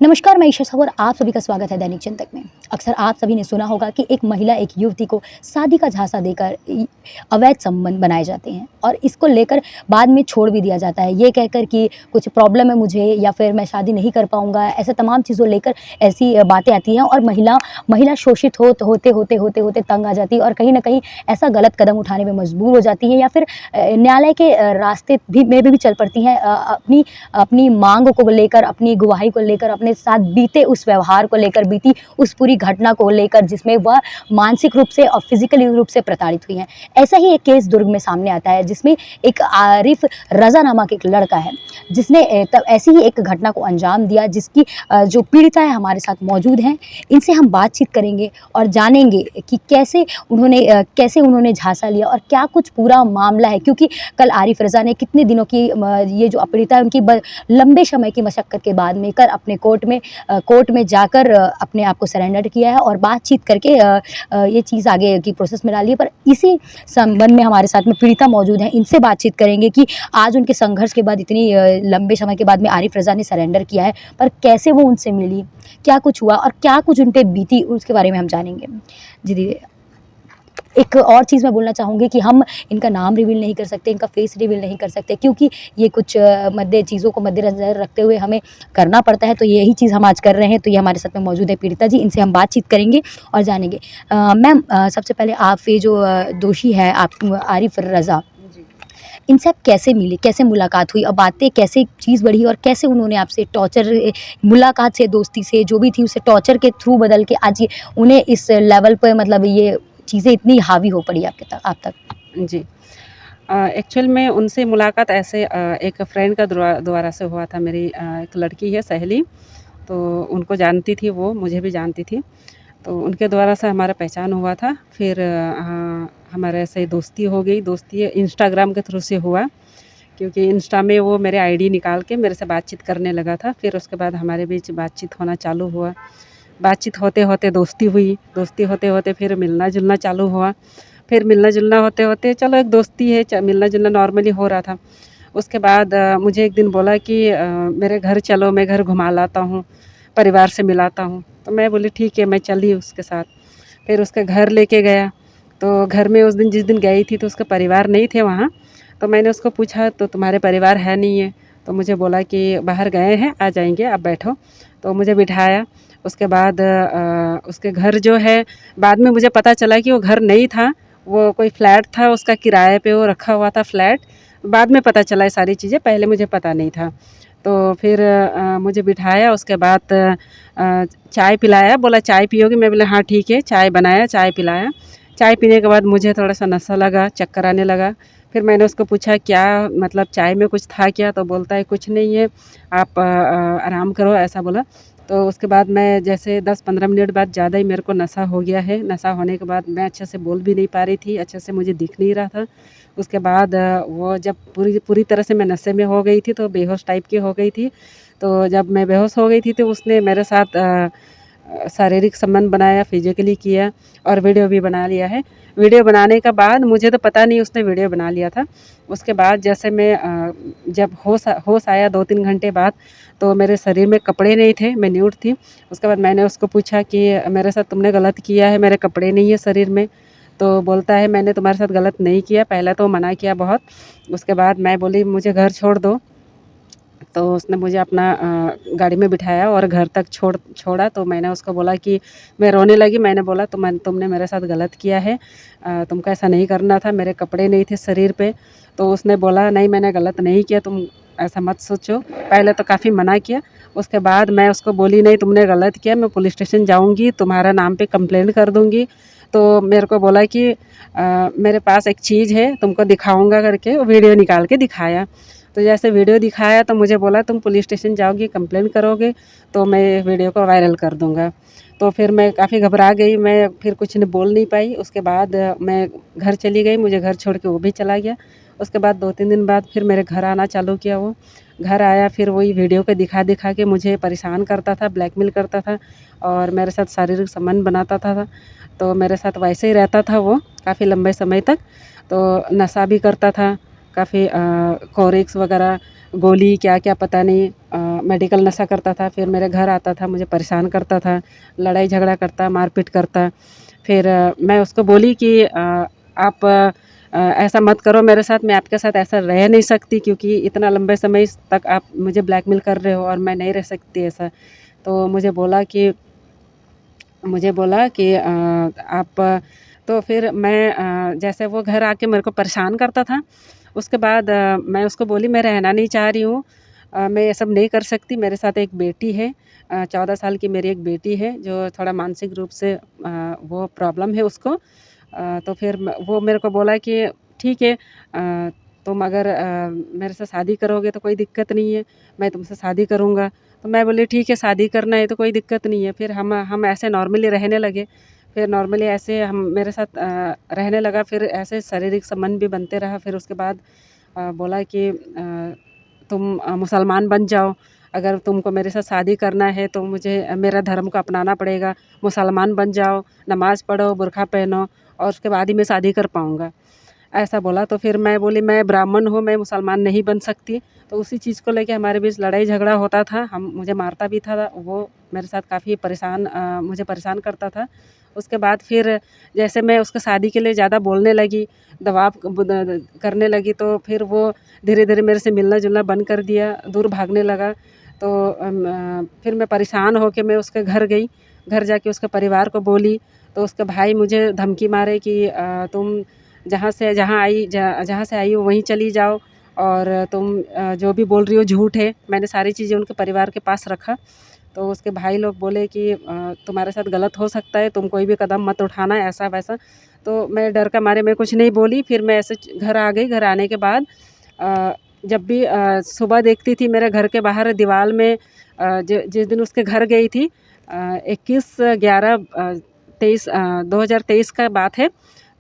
नमस्कार, मैं ईशा और आप सभी का स्वागत है दैनिक चिंतक में। अक्सर आप सभी ने सुना होगा कि एक महिला एक युवती को शादी का झांसा देकर अवैध संबंध बनाए जाते हैं और इसको लेकर बाद में छोड़ भी दिया जाता है, ये कहकर कि कुछ प्रॉब्लम है मुझे या फिर मैं शादी नहीं कर पाऊँगा। ऐसे तमाम चीज़ों लेकर ऐसी बातें आती हैं और महिला शोषित होते तंग आ जाती है और कहीं न कहीं ऐसा गलत कदम उठाने में मजबूर हो जाती है या फिर न्यायालय के रास्ते भी चल पड़ती हैं, अपनी माँग को लेकर, अपनी गवाही को लेकर, अपने साथ बीते उस व्यवहार को लेकर, बीती उस पूरी घटना को लेकर जिसमें वह मानसिक रूप से और फिजिकली रूप से प्रताड़ित हुई हैं। ऐसा ही एक केस दुर्ग में सामने आता है जिसमें एक आरिफ रज़ा नामक एक लड़का है जिसने तब ऐसी ही एक घटना को अंजाम दिया, जिसकी जो पीड़िता है हमारे साथ मौजूद हैं। इनसे हम बातचीत करेंगे और जानेंगे कि कैसे उन्होंने झांसा लिया और क्या कुछ पूरा मामला है, क्योंकि कल आरिफ रज़ा ने कितने दिनों की ये जो पीड़िता है उनकी लंबे समय की मशक्क़त के बाद में कल अपने कोर्ट में जाकर अपने आप को सरेंडर किया है और बातचीत करके ये चीज़ आगे की प्रोसेस में डाली है। पर इसी संबंध में हमारे साथ में पीड़िता मौजूद हैं, इनसे बातचीत करेंगे कि आज उनके संघर्ष के बाद इतनी लंबे समय के बाद में आरिफ रज़ा ने सरेंडर किया है, पर कैसे वो उनसे मिली, क्या कुछ हुआ और क्या कुछ उन पे बीती, उसके बारे में हम जानेंगे। जी दीदी, एक और चीज़ मैं बोलना चाहूँगी कि हम इनका नाम रिवील नहीं कर सकते, इनका फेस रिवील नहीं कर सकते, क्योंकि ये कुछ चीज़ों को मद्देनज़र रखते हुए हमें करना पड़ता है। तो यही चीज़ हम आज कर रहे हैं। तो ये हमारे साथ में मौजूद है पीड़िता जी, इनसे हम बातचीत करेंगे और जानेंगे। मैम, सबसे पहले आप ये जो दोषी है आप आरिफ रज़ा, इनसे आप कैसे मिले, कैसे मुलाकात हुई और बातें कैसे चीज़ बढ़ी और कैसे उन्होंने आपसे मुलाकात से, दोस्ती से जो भी थी उसे टॉर्चर के थ्रू बदल के आज ये उन्हें इस लेवल पर, मतलब ये चीज़ें इतनी हावी हो पड़ी आप तक? जी। एक्चुअल में उनसे मुलाकात ऐसे एक फ्रेंड का द्वारा से हुआ था। मेरी एक लड़की है सहेली, तो उनको जानती थी, वो मुझे भी जानती थी, तो उनके द्वारा से हमारा पहचान हुआ था। फिर हमारे ऐसे दोस्ती हो गई। दोस्ती इंस्टाग्राम के थ्रू से हुआ, क्योंकि इंस्टा में वो मेरे आईडी निकाल के मेरे से बातचीत करने लगा था। फिर उसके बाद हमारे बीच बातचीत होना चालू हुआ। बातचीत होते होते दोस्ती हुई, दोस्ती होते होते फिर मिलना जुलना चालू हुआ। फिर मिलना जुलना होते होते चलो एक दोस्ती है, मिलना जुलना नॉर्मली हो रहा था। उसके बाद मुझे एक दिन बोला कि मेरे घर चलो, मैं घर घुमा लाता हूँ, परिवार से मिलाता हूँ। तो मैं बोली ठीक है, मैं चली उसके साथ। फिर उसके घर लेके गया, तो घर में उस दिन जिस दिन गई थी तो उसका परिवार नहीं थे वहाँ। तो मैंने उसको पूछा तो तुम्हारे परिवार है नहीं है? तो मुझे बोला कि बाहर गए हैं, आ जाएंगे, आप बैठो। तो मुझे बिठाया। उसके बाद उसके घर जो है, बाद में मुझे पता चला कि वो घर नहीं था, वो कोई फ्लैट था, उसका किराए पे वो रखा हुआ था फ्लैट। बाद में पता चला ये सारी चीज़ें, पहले मुझे पता नहीं था। तो फिर मुझे बिठाया, उसके बाद चाय पिलाया, बोला चाय पियोगी? मैं बोला हाँ ठीक है। चाय बनाया, चाय पिलाया। चाय पीने के बाद मुझे थोड़ा सा नशा लगा, चक्कर आने लगा। फिर मैंने उसको पूछा क्या मतलब चाय में कुछ था क्या? तो बोलता है कुछ नहीं है, आप आराम करो, ऐसा बोला। तो उसके बाद मैं जैसे 10-15 मिनट बाद ज़्यादा ही मेरे को नशा हो गया है। नशा होने के बाद मैं अच्छे से बोल भी नहीं पा रही थी, अच्छे से मुझे दिख नहीं रहा था। उसके बाद वो जब पूरी तरह से मैं नशे में हो गई थी, तो बेहोश टाइप की हो गई थी। तो जब मैं बेहोश हो गई थी तो उसने मेरे साथ शारीरिक संबंध बनाया, फिजिकली किया और वीडियो भी बना लिया है। वीडियो बनाने के बाद मुझे तो पता नहीं उसने वीडियो बना लिया था। उसके बाद जैसे मैं जब होश आया 2-3 घंटे बाद, तो मेरे शरीर में कपड़े नहीं थे, मैं न्यूड थी। उसके बाद मैंने उसको पूछा कि मेरे साथ तुमने गलत किया है, मेरे कपड़े नहीं है शरीर में। तो बोलता है मैंने तुम्हारे साथ गलत नहीं किया। पहले तो मना किया बहुत। उसके बाद मैं बोली मुझे घर छोड़ दो। तो उसने मुझे अपना गाड़ी में बिठाया और घर तक छोड़ा। तो मैंने उसको बोला कि मैं रोने लगी। मैंने बोला तुमने मेरे साथ गलत किया है, तुमको ऐसा नहीं करना था, मेरे कपड़े नहीं थे शरीर पे। तो उसने बोला नहीं मैंने गलत नहीं किया, तुम ऐसा मत सोचो। पहले तो काफ़ी मना किया। उसके बाद मैं उसको बोली नहीं तुमने गलत किया, मैं पुलिस स्टेशन जाऊँगी, तुम्हारा नाम पे कंप्लेंट कर दूँगी। तो मेरे को बोला कि मेरे पास एक चीज़ है तुमको दिखाऊँगा करके, वीडियो निकाल के दिखाया। तो जैसे वीडियो दिखाया तो मुझे बोला तुम पुलिस स्टेशन जाओगी, कंप्लेन करोगे तो मैं वीडियो को वायरल कर दूँगा। तो फिर मैं काफ़ी घबरा गई, मैं फिर कुछ नहीं बोल नहीं पाई। उसके बाद मैं घर चली गई, मुझे घर छोड़ के वो भी चला गया। उसके बाद 2-3 दिन बाद फिर मेरे घर आना चालू किया वो। घर आया, फिर वही वीडियो को दिखा के मुझे परेशान करता था, ब्लैकमेल करता था और मेरे साथ शारीरिक संबंध बनाता था। तो मेरे साथ वैसे ही रहता था वो काफ़ी लंबे समय तक। तो नशा भी करता था, काफ़ी कोरेक्स वगैरह, गोली क्या-क्या पता नहीं, मेडिकल नशा करता था। फिर मेरे घर आता था, मुझे परेशान करता था, लड़ाई झगड़ा करता, मारपीट करता। फिर मैं उसको बोली कि आप ऐसा मत करो मेरे साथ, मैं आपके साथ ऐसा रह नहीं सकती, क्योंकि इतना लंबे समय तक आप मुझे ब्लैकमेल कर रहे हो और मैं नहीं रह सकती ऐसा। तो मुझे बोला कि आप, तो फिर मैं जैसे वो घर आके मेरे को परेशान करता था, उसके बाद मैं उसको बोली मैं रहना नहीं चाह रही हूँ, मैं ये सब नहीं कर सकती, मेरे साथ एक बेटी है, 14 साल की मेरी एक बेटी है जो थोड़ा मानसिक रूप से वो प्रॉब्लम है उसको। तो फिर वो मेरे को बोला कि ठीक है, तुम अगर मेरे से शादी करोगे तो कोई दिक्कत नहीं है, मैं तुमसे शादी करूँगा। तो मैं बोली ठीक है, शादी करना है तो कोई दिक्कत नहीं है। फिर हम ऐसे नॉर्मली रहने लगे। फिर नॉर्मली ऐसे हम मेरे साथ रहने लगा, फिर ऐसे शारीरिक संबंध भी बनते रहा। फिर उसके बाद बोला कि तुम मुसलमान बन जाओ, अगर तुमको मेरे साथ शादी करना है तो मुझे मेरा धर्म को अपनाना पड़ेगा, मुसलमान बन जाओ, नमाज़ पढ़ो, बुर्का पहनो और उसके बाद ही मैं शादी कर पाऊँगा, ऐसा बोला। तो फिर मैं बोली मैं ब्राह्मण हूँ, मैं मुसलमान नहीं बन सकती। तो उसी चीज़ को लेके हमारे बीच लड़ाई झगड़ा होता था, मुझे मारता भी था, वो मेरे साथ काफ़ी मुझे परेशान करता था। उसके बाद फिर जैसे मैं उसको शादी के लिए ज़्यादा बोलने लगी, दबाव करने लगी, तो फिर वो धीरे-धीरे मेरे से मिलना-जुलना बंद कर दिया, दूर भागने लगा। तो फिर मैं परेशान होके मैं उसके घर गई, घर जाके उसके परिवार को बोली, तो उसके भाई मुझे धमकी मारे कि तुम जहाँ से आई हो वहीं चली जाओ, और तुम जो भी बोल रही हो झूठ है। मैंने सारी चीज़ें उनके परिवार के पास रखा। तो उसके भाई लोग बोले कि तुम्हारे साथ गलत हो सकता है, तुम कोई भी कदम मत उठाना, ऐसा-वैसा। तो मैं डर के मारे मैं कुछ नहीं बोली, फिर मैं ऐसे घर आ गई। घर आने के बाद जब भी सुबह देखती थी मेरे घर के बाहर दीवार में, जिस दिन उसके घर गई थी, 2023 का बात है,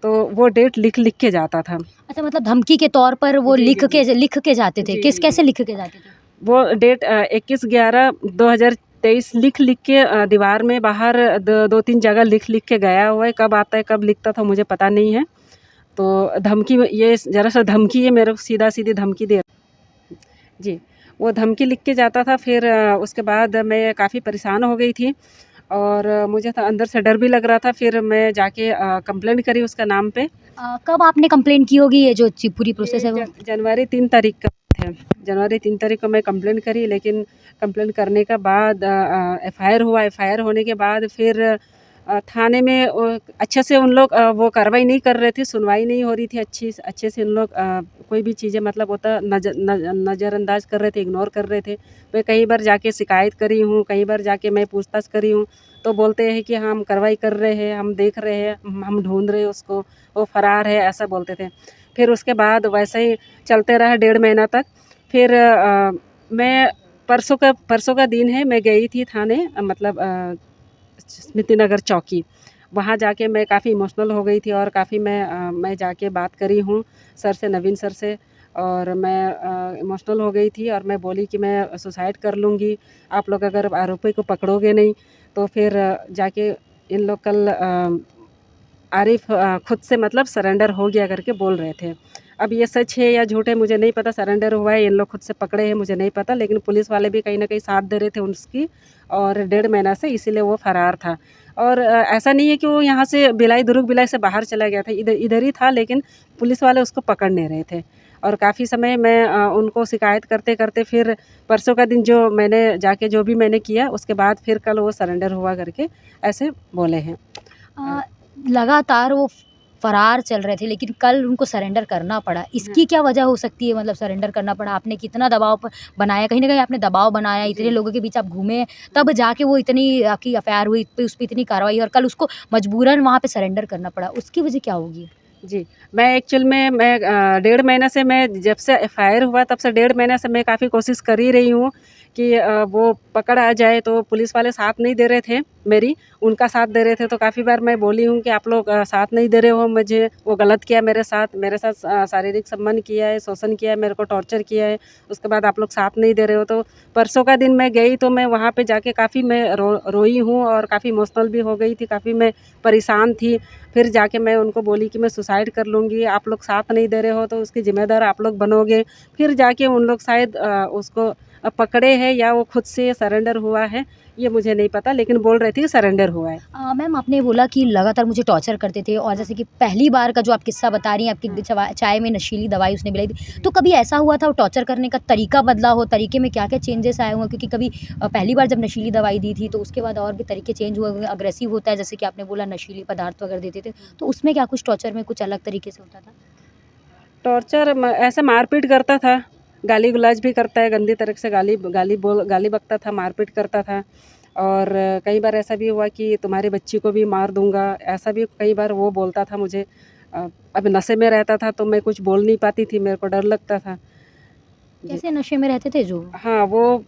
तो वो डेट लिख के जाता था। अच्छा, मतलब धमकी के तौर पर वो जी, जी, जी। लिख के जाते थे, जी, किस जी, कैसे जी। लिख के जाते थे? वो डेट 21/11/2023 लिख के दीवार में बाहर 2-3 जगह लिख के गया हुआ है। कब आता है, कब लिखता था मुझे पता नहीं है। तो धमकी में ये ज़रा-सा धमकी है, मेरे को सीधा-सीधी धमकी दे, जी, वो धमकी लिख के जाता था। फिर उसके बाद मैं काफ़ी परेशान हो गई थी, और मुझे तो अंदर से डर भी लग रहा था। फिर मैं जाके कंप्लेंट करी उसका नाम पे। कब आपने कंप्लेंट की होगी, ये जो पूरी प्रोसेस है वो? ये जनवरी 3 तारीख का है। जनवरी 3 तारीख को मैं कंप्लेंट करी, लेकिन कंप्लेंट करने के बाद एफआईआर हुआ। एफआईआर होने के बाद फिर थाने में अच्छे से उन लोग वो कार्रवाई नहीं कर रहे थे, सुनवाई नहीं हो रही थी अच्छे से। उन लोग कोई भी चीज़ें मतलब होता नज़रअंदाज कर रहे थे, इग्नोर कर रहे थे। मैं कई बार जाके शिकायत करी हूँ, कई बार जाके मैं पूछताछ करी हूँ, तो बोलते हैं कि हम कार्रवाई कर रहे हैं, हम देख रहे हैं, हम ढूँढ रहे हैं उसको, वो फ़रार है, ऐसा बोलते थे। फिर उसके बाद वैसे ही चलते रहा 1.5 महीना तक। फिर मैं परसों का दिन है, मैं गई थी थाने, मतलब स्मृति नगर चौकी। वहाँ जाके मैं काफ़ी इमोशनल हो गई थी, और काफ़ी मैं जाके बात करी हूँ सर से, नवीन सर से, और मैं इमोशनल हो गई थी, और मैं बोली कि मैं सुसाइड कर लूँगी, आप लोग अगर आरोपी को पकड़ोगे नहीं। तो फिर जाके इन लोग कल आरिफ खुद से मतलब सरेंडर हो गया करके बोल रहे थे। अब ये सच है या झूठ है मुझे नहीं पता, सरेंडर हुआ है, इन लोग खुद से पकड़े हैं, मुझे नहीं पता, लेकिन पुलिस वाले भी कहीं न कहीं साथ दे रहे थे उसकी, और 1.5 महीना से इसीलिए वो फ़रार था। और ऐसा नहीं है कि वो यहाँ से दुर्ग भिलाई से बाहर चला गया था, इधर ही था, लेकिन पुलिस वाले उसको पकड़ नहीं रहे थे। और काफ़ी समय मैं उनको शिकायत करते-करते फिर परसों का दिन जो मैंने जाके जो भी मैंने किया, उसके बाद फिर कल वो सरेंडर हुआ करके ऐसे बोले हैं। अ, लगातार वो फरार चल रहे थे, लेकिन कल उनको सरेंडर करना पड़ा। इसकी क्या वजह हो सकती है, मतलब सरेंडर करना पड़ा? आपने कितना दबाव बनाया? कहीं न कहीं आपने दबाव बनाया, इतने जी। लोगों के बीच आप घूमे, तब जाके वो इतनी आपकी एफआईआर हुई, उस पे इतनी कार्रवाई, और कल उसको मजबूरन वहाँ पे सरेंडर करना पड़ा। उसकी वजह क्या होगी? जी, मैं एक्चुअल में 1.5 महीने से, मैं जब से एफआईआर हुआ तब से 1.5 महीने से मैं काफ़ी कोशिश कर ही रही हूँ कि वो पकड़ आ जाए, तो पुलिस वाले साथ नहीं दे रहे थे। मेरी, उनका साथ दे रहे थे। तो काफ़ी बार मैं बोली हूँ कि आप लोग साथ नहीं दे रहे हो मुझे, वो गलत किया मेरे साथ शारीरिक संबंध किया है, शोषण किया है, मेरे को टॉर्चर किया है, उसके बाद आप लोग साथ नहीं दे रहे हो। तो परसों का दिन मैं गई तो मैं वहाँ पे जाके काफ़ी मैं रोई हूँ और काफ़ी इमोशनल भी हो गई थी, काफ़ी मैं परेशान थी। फिर जाके मैं उनको बोली कि मैं सुसाइड कर लूँगी, आप लोग साथ नहीं दे रहे हो तो उसकी ज़िम्मेदार आप लोग बनोगे। फिर जाके उन लोग शायद उसको पकड़े हैं या वो खुद से सरेंडर हुआ है, ये मुझे नहीं पता, लेकिन बोल रही थी सरेंडर हुआ है। मैम आपने बोला कि लगातार मुझे टॉर्चर करते थे और जैसे कि पहली बार का जो आप किस्सा बता रही हैं, आपकी चाय में नशीली दवाई उसने मिलाई थी, तो कभी ऐसा हुआ था वो टॉर्चर करने का तरीका बदला हो, तरीके में क्या-क्या चेंजेस आए हों? क्योंकि कभी पहली बार जब नशीली दवाई दी थी, तो उसके बाद और भी तरीके चेंज हुए होंगे, अग्रेसिव होता है जैसे कि आपने बोला नशीली पदार्थ वगैरह देते थे, तो उसमें क्या कुछ टॉर्चर में कुछ अलग तरीके से होता था? टॉर्चर ऐसे मारपीट करता था, गाली गुलाज भी करता है, गंदी तरह से गाली बकता था, मारपीट करता था। और कई बार ऐसा भी हुआ कि तुम्हारी बच्ची को भी मार दूंगा, ऐसा भी कई बार वो बोलता था मुझे। अब नशे में रहता था तो मैं कुछ बोल नहीं पाती थी, मेरे को डर लगता था। कैसे नशे में रहते थे जो? हाँ, वो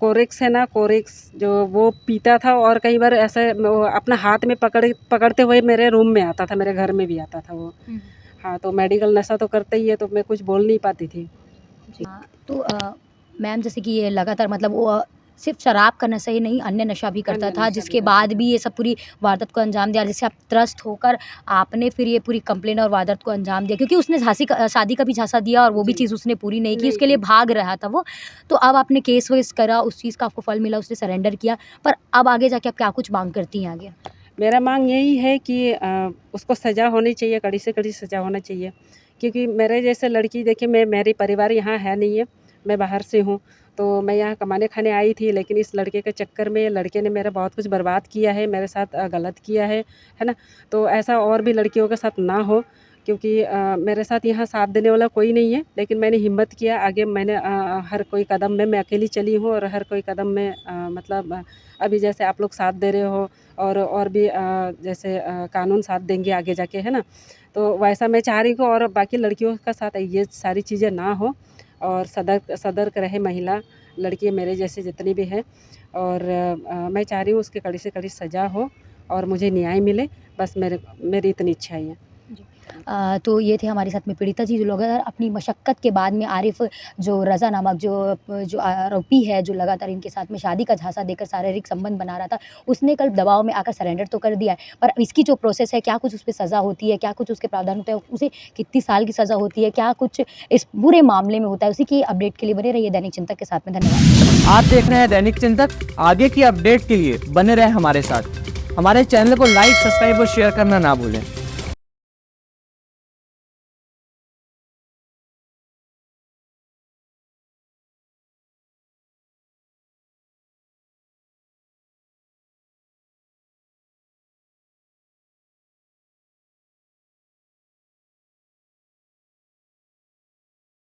कोरेक्स है ना, कोरेक्स जो वो पीता था और कई बार ऐसे वो अपना हाथ में पकड़ते हुए मेरे रूम में आता था, मेरे घर में भी आता था वो। हाँ, तो मेडिकल नशा तो करता ही है, तो मैं कुछ बोल नहीं पाती थी। तो मैम जैसे कि ये लगातार मतलब वो सिर्फ शराब का नशा ही नहीं, अन्य नशा भी करता अन्य था, नशा जिसके भी बाद करता भी ये सब पूरी वारदात को अंजाम दिया, जिससे आप त्रस्त होकर आपने फिर ये पूरी कंप्लेन और वारदात को अंजाम दिया, क्योंकि उसने शादी का भी झांसा दिया और वो भी जी। चीज़ उसने पूरी नहीं की, नहीं उसके लिए की। भाग रहा था वो। तो अब आपने केस वेस करा, उस चीज़ का आपको फल मिला, उसने सरेंडर किया, पर अब आगे जाके आप क्या कुछ मांग करती हैं आगे? मेरा मांग यही है कि उसको सज़ा होनी चाहिए, कड़ी से कड़ी सज़ा होना चाहिए। क्योंकि मेरे जैसे लड़की, देखिए मेरी परिवार यहाँ है नहीं है, मैं बाहर से हूँ। तो मैं यहाँ कमाने खाने आई थी, लेकिन इस लड़के के चक्कर में लड़के ने मेरा बहुत कुछ बर्बाद किया है, मेरे साथ गलत किया है ना? तो ऐसा और भी लड़कियों के साथ ना हो, क्योंकि मेरे साथ यहाँ साथ देने वाला कोई नहीं है। लेकिन मैंने हिम्मत किया, आगे मैंने हर कोई कदम में मैं अकेली चली हूँ और हर कोई कदम में मतलब अभी जैसे आप लोग साथ दे रहे हो और भी जैसे कानून साथ देंगे आगे जाके, है ना? तो वैसा मैं चाह रही हूँ और बाकी लड़कियों का साथ ये सारी चीज़ें ना हो और सतर्क रहे महिला, लड़की मेरे जैसे जितनी भी हैं। और मैं चाह रही हूँ उसकी कड़ी से कड़ी सज़ा हो और मुझे न्याय मिले, बस मेरी इतनी इच्छा ही है। तो ये थे हमारे साथ में पीड़िता जी, जो लगातार अपनी मशक्क़त के बाद में आरिफ़ जो रज़ा नामक जो आरोपी है, जो लगातार इनके साथ में शादी का झांसा देकर शारीरिक संबंध बना रहा था, उसने कल दबाव में आकर सरेंडर तो कर दिया है। पर इसकी जो प्रोसेस है, क्या कुछ उस पे सज़ा होती है, क्या कुछ उसके प्रावधान होते हैं, उसे कितनी साल की सज़ा होती है, क्या कुछ इस पूरे मामले में होता है, उसी की अपडेट के लिए बने रहिए दैनिक चिंतक के साथ में। धन्यवाद। आप देख रहे हैं दैनिक चिंतक। आगे की अपडेट के लिए बने रहें हमारे साथ। हमारे चैनल को लाइक, सब्सक्राइब और शेयर करना ना भूलें।